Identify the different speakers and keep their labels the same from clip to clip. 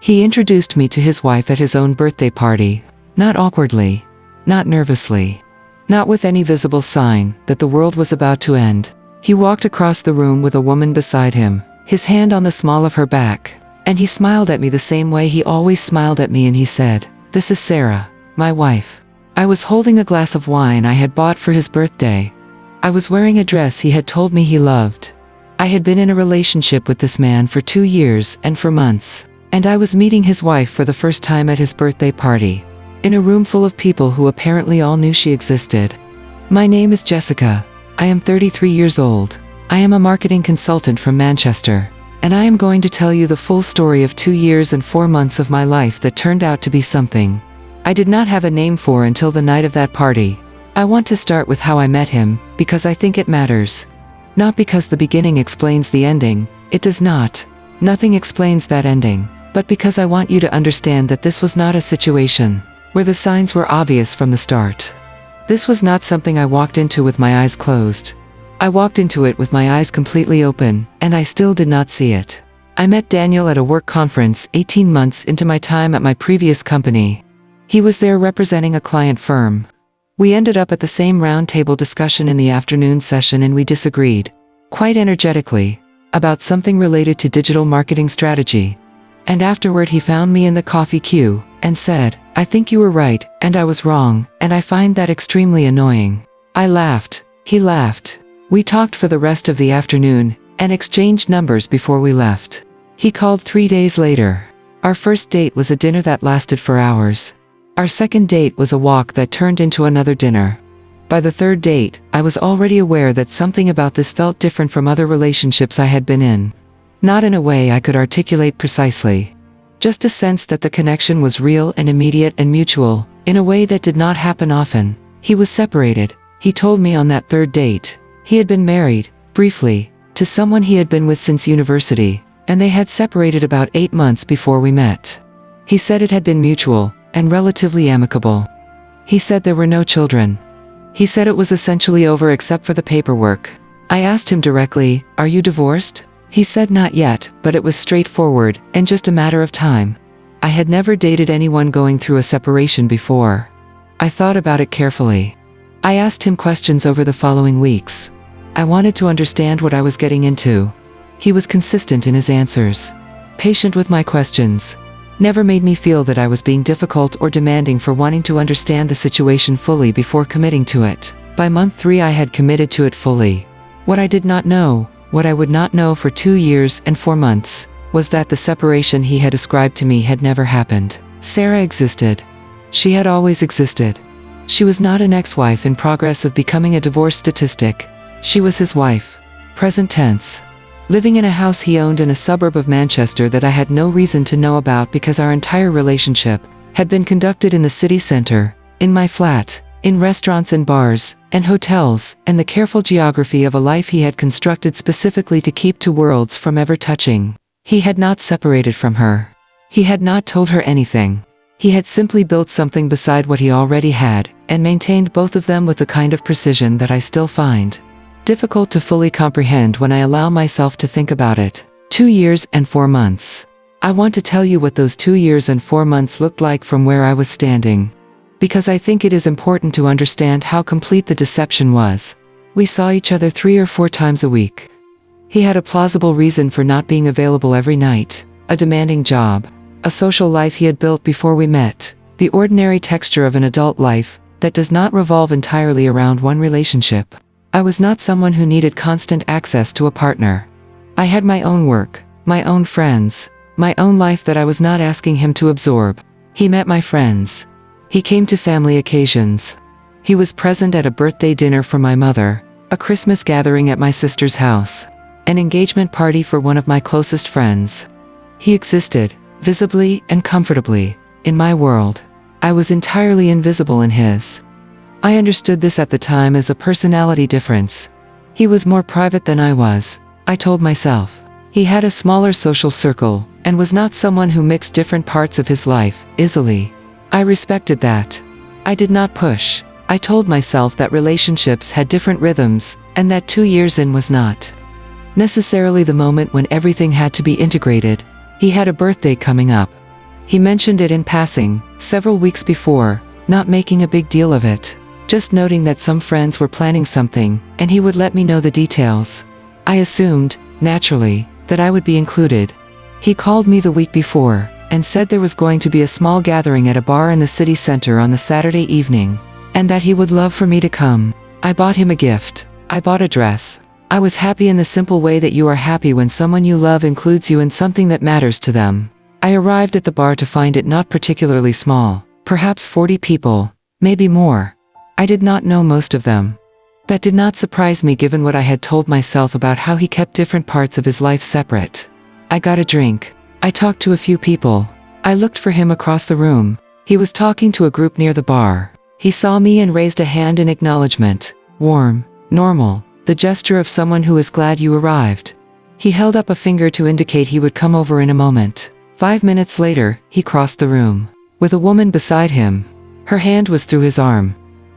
Speaker 1: He introduced me to his wife at his own birthday party. Not awkwardly. Not nervously. Not with any visible sign that the world was about to end. He walked across the room with a woman beside him, his hand on the small of her back, and he smiled at me the same way he always smiled at me, and he said, "This is Sarah, my wife." I was holding a glass of wine I had bought for his birthday. I was wearing a dress he had told me he loved. I had been in a relationship with this man for 2 years and 4 months, and I was meeting his wife for the first time at his birthday party, in a room full of people who apparently all knew she existed. My name is Jessica. I am 33 years old. I am a marketing consultant from Manchester, and I am going to tell you the full story of 2 years and 4 months of my life that turned out to be something I did not have a name for until the night of that party. I want to start with how I met him, because I think it matters. Not because the beginning explains the ending, it does not. Nothing explains that ending, but because I want you to understand that this was not a situation where the signs were obvious from the start. This was not something I walked into with my eyes closed. I walked into it with my eyes completely open, and I still did not see it. I met Daniel at a work conference 18 months into my time at my previous company. He was there representing a client firm. We ended up at the same roundtable discussion in the afternoon session, and we disagreed, quite energetically, about something related to digital marketing strategy. And afterward he found me in the coffee queue and said, "I think you were right, and I was wrong, and I find that extremely annoying." I laughed. He laughed. We talked for the rest of the afternoon and exchanged numbers before we left. He called 3 days later. Our first date was a dinner that lasted for hours. Our second date was a walk that turned into another dinner. By the third date, I was already aware that something about this felt different from other relationships I had been in. Not in a way I could articulate precisely. Just a sense that the connection was real and immediate and mutual, in a way that did not happen often. He was separated, he told me on that third date. He had been married, briefly, to someone he had been with since university, and they had separated about 8 months before we met. He said it had been mutual and relatively amicable. He said there were no children. He said it was essentially over except for the paperwork. I asked him directly, "Are you divorced?" He said not yet, but it was straightforward and just a matter of time. I had never dated anyone going through a separation before. I thought about it carefully. I asked him questions over the following weeks. I wanted to understand what I was getting into. He was consistent in his answers, patient with my questions, never made me feel that I was being difficult or demanding for wanting to understand the situation fully before committing to it. By month 3 I had committed to it fully. What I did not know, what I would not know for 2 years and 4 months, was that the separation he had described to me had never happened. Sarah existed. She had always existed. She was not an ex-wife in progress of becoming a divorce statistic. She was his wife. Present tense. Living in a house he owned in a suburb of Manchester that I had no reason to know about because our entire relationship had been conducted in the city center, in my flat, in restaurants and bars, and hotels, and the careful geography of a life he had constructed specifically to keep two worlds from ever touching. He had not separated from her. He had not told her anything. He had simply built something beside what he already had, and maintained both of them with the kind of precision that I still find difficult to fully comprehend when I allow myself to think about it. 2 years and 4 months. I want to tell you what those 2 years and 4 months looked like from where I was standing, because I think it is important to understand how complete the deception was. We saw each other 3 or 4 times a week. He had a plausible reason for not being available every night, a demanding job, a social life he had built before we met, the ordinary texture of an adult life that does not revolve entirely around one relationship. I was not someone who needed constant access to a partner. I had my own work, my own friends, my own life that I was not asking him to absorb. He met my friends. He came to family occasions. He was present at a birthday dinner for my mother, a Christmas gathering at my sister's house, an engagement party for one of my closest friends. He existed, visibly and comfortably, in my world. I was entirely invisible in his. I understood this at the time as a personality difference. He was more private than I was, I told myself. He had a smaller social circle, and was not someone who mixed different parts of his life easily. I respected that. I did not push. I told myself that relationships had different rhythms, and that 2 years in was not necessarily the moment when everything had to be integrated. He had a birthday coming up. He mentioned it in passing, several weeks before, not making a big deal of it. Just noting that some friends were planning something, and he would let me know the details. I assumed, naturally, that I would be included. He called me the week before, and said there was going to be a small gathering at a bar in the city center on the Saturday evening, and that he would love for me to come. I bought him a gift. I bought a dress. I was happy in the simple way that you are happy when someone you love includes you in something that matters to them. I arrived at the bar to find it not particularly small, perhaps 40 people, maybe more. I did not know most of them. That did not surprise me given what I had told myself about how he kept different parts of his life separate. I got a drink. I talked to a few people. I looked for him across the room. He was talking to a group near the bar. He saw me and raised a hand in acknowledgement. Warm, normal, the gesture of someone who is glad you arrived. He held up a finger to indicate he would come over in a moment. 5 minutes later, he crossed the room, with a woman beside him. Her hand was through his arm.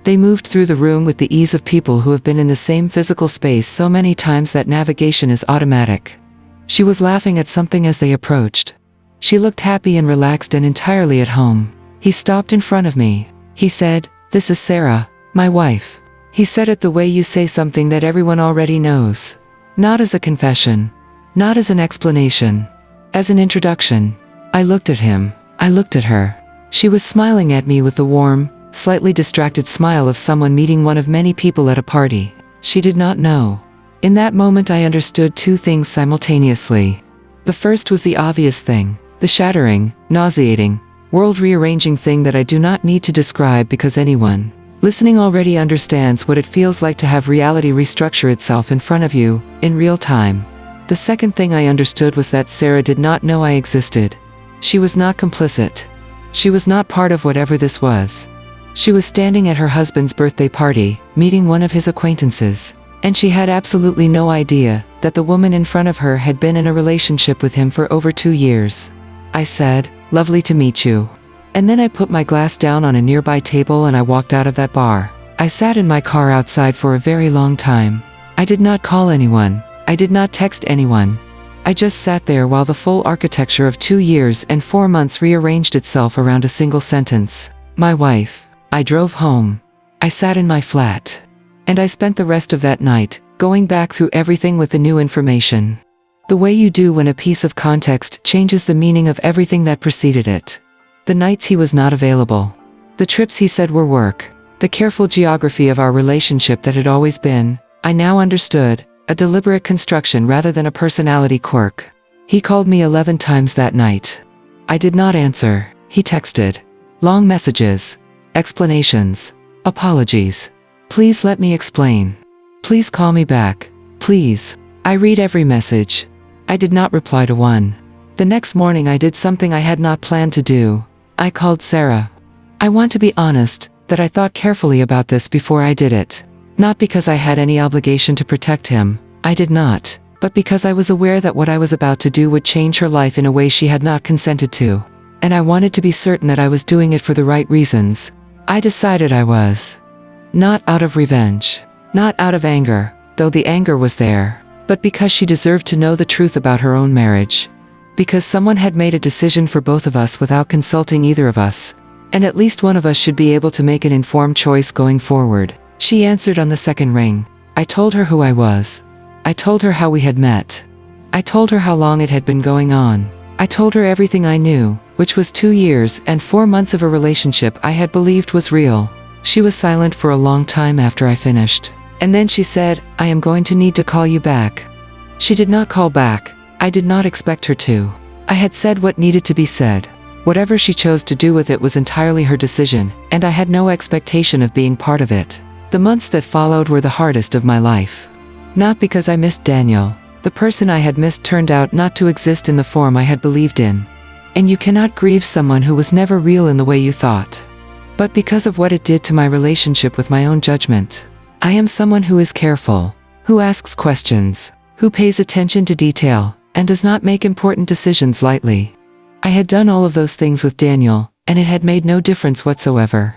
Speaker 1: They moved through the room with the ease of people who have been in the same physical space so many times that navigation is automatic. She was laughing at something as they approached. She looked happy and relaxed and entirely at home. He stopped in front of me. He said, "This is Sarah, my wife." He said it the way you say something that everyone already knows. Not as a confession. Not as an explanation. As an introduction. I looked at him. I looked at her. She was smiling at me with the warm, slightly distracted smile of someone meeting one of many people at a party. She did not know. In that moment I understood two things simultaneously. The first was the obvious thing, the shattering, nauseating, world-rearranging thing that I do not need to describe because anyone listening already understands what it feels like to have reality restructure itself in front of you, in real time. The second thing I understood was that Sarah did not know I existed. She was not complicit. She was not part of whatever this was. She was standing at her husband's birthday party, meeting one of his acquaintances, and she had absolutely no idea that the woman in front of her had been in a relationship with him for over 2 years. I said, "Lovely to meet you." And then I put my glass down on a nearby table and I walked out of that bar. I sat in my car outside for a very long time. I did not call anyone. I did not text anyone. I just sat there while the full architecture of 2 years and 4 months rearranged itself around a single sentence. My wife. I drove home. I sat in my flat. And I spent the rest of that night, going back through everything with the new information. The way you do when a piece of context changes the meaning of everything that preceded it. The nights he was not available. The trips he said were work. The careful geography of our relationship that had always been, I now understood, a deliberate construction rather than a personality quirk. He called me 11 times that night. I did not answer. He texted. Long messages. Explanations. Apologies. Please let me explain. Please call me back. Please. I read every message. I did not reply to one. The next morning I did something I had not planned to do. I called Sarah. I want to be honest, that I thought carefully about this before I did it. Not because I had any obligation to protect him, I did not, but because I was aware that what I was about to do would change her life in a way she had not consented to. And I wanted to be certain that I was doing it for the right reasons. I decided I was. Not out of revenge. Not out of anger, though the anger was there, but because she deserved to know the truth about her own marriage. Because someone had made a decision for both of us without consulting either of us, and at least one of us should be able to make an informed choice going forward. She answered on the second ring. I told her who I was. I told her how we had met. I told her how long it had been going on. I told her everything I knew, which was 2 years and 4 months of a relationship I had believed was real. She was silent for a long time after I finished. And then she said, I am going to need to call you back. She did not call back. I did not expect her to. I had said what needed to be said. Whatever she chose to do with it was entirely her decision, and I had no expectation of being part of it. The months that followed were the hardest of my life. Not because I missed Daniel. The person I had missed turned out not to exist in the form I had believed in. And you cannot grieve someone who was never real in the way you thought. But because of what it did to my relationship with my own judgment. I am someone who is careful, who asks questions, who pays attention to detail, and does not make important decisions lightly. I had done all of those things with Daniel, and it had made no difference whatsoever.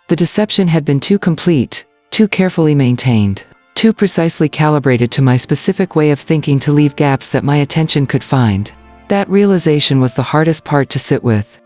Speaker 1: The deception had been too complete, too carefully maintained, too precisely calibrated to my specific way of thinking to leave gaps that my attention could find. That realization was the hardest part to sit with.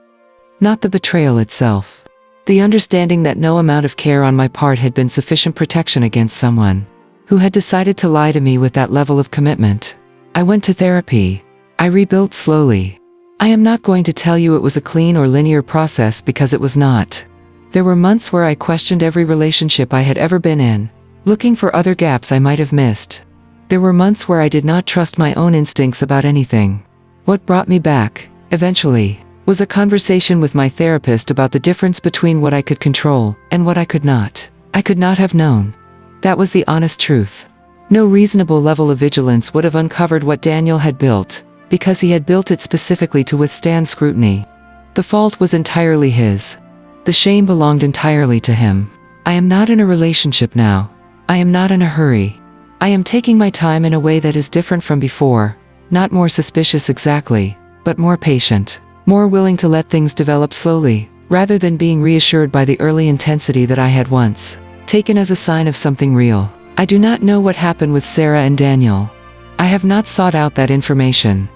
Speaker 1: not the betrayal itself. The understanding that no amount of care on my part had been sufficient protection against someone who had decided to lie to me with that level of commitment. I went to therapy. I rebuilt slowly. I am not going to tell you it was a clean or linear process because it was not. There were months where I questioned every relationship I had ever been in, looking for other gaps I might have missed. There were months where I did not trust my own instincts about anything. What brought me back, eventually, was a conversation with my therapist about the difference between what I could control and what I could not. I could not have known. That was the honest truth. No reasonable level of vigilance would have uncovered what Daniel had built, because he had built it specifically to withstand scrutiny. The fault was entirely his. The shame belonged entirely to him. I am not in a relationship now. I am not in a hurry. I am taking my time in a way that is different from before, not more suspicious exactly, but more patient, more willing to let things develop slowly, rather than being reassured by the early intensity that I had once taken as a sign of something real. I do not know what happened with Sarah and Daniel. I have not sought out that information.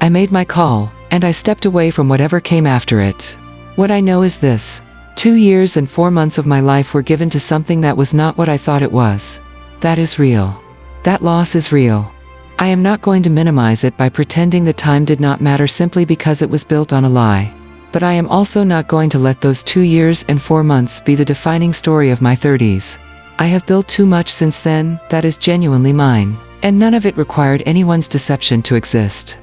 Speaker 1: I made my call, and I stepped away from whatever came after it. What I know is this: 2 years and 4 months of my life were given to something that was not what I thought it was. That is real. That loss is real. I am not going to minimize it by pretending the time did not matter simply because it was built on a lie. But I am also not going to let those 2 years and 4 months be the defining story of my 30s. I have built too much since then that is genuinely mine, and none of it required anyone's deception to exist.